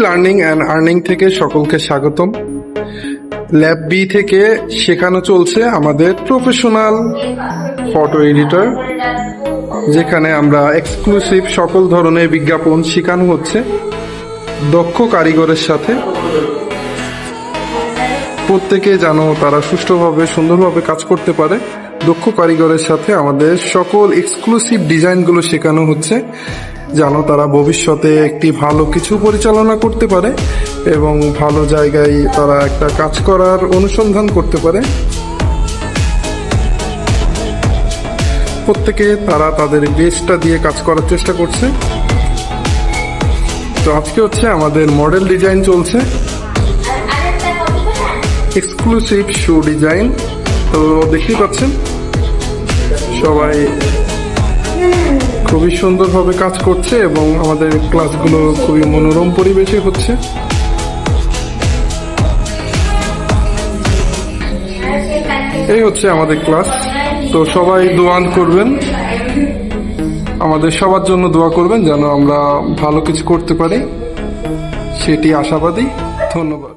Learning and earning থেকে সকলকে স্বাগতম। ল্যাব বি থেকে শেখানো চলছে আমাদের প্রফেশনাল ফটো এডিটর, যেখানে আমরা এক্সক্লুসিভ সকল ধরনের বিজ্ঞাপন শেখানো হচ্ছে দক্ষ কারিগরের সাথে। প্রত্যেকে যেন তারা সুষ্ঠুভাবে সুন্দরভাবে কাজ করতে পারে, দক্ষ কারিগরের সাথে আমাদের সকল এক্সক্লুসিভ ডিজাইনগুলো শেখানো হচ্ছে, যেন তারা ভবিষ্যতে একটি ভালো কিছু পরিচালনা করতে পারে এবং ভালো জায়গায় তারা একটা কাজ করার অনুসন্ধান করতে পারে। প্রত্যেকে তারা তাদের বেস্টটা দিয়ে কাজ করার চেষ্টা করছে। তো আজকে হচ্ছে আমাদের মডেল ডিজাইন চলছে, এক্সক্লুসিভ শু ডিজাইন। তো দেখতেই পাচ্ছেন সবাই খুবই সুন্দরভাবে কাজ করছে এবং আমাদের ক্লাসগুলো খুবই মনোরম পরিবেশে হচ্ছে। এই হচ্ছে আমাদের ক্লাস। তো সবাই দোয়া করবেন, আমাদের সবার জন্য দোয়া করবেন যেন আমরা ভালো কিছু করতে পারি, সেটি আশাবাদী। ধন্যবাদ।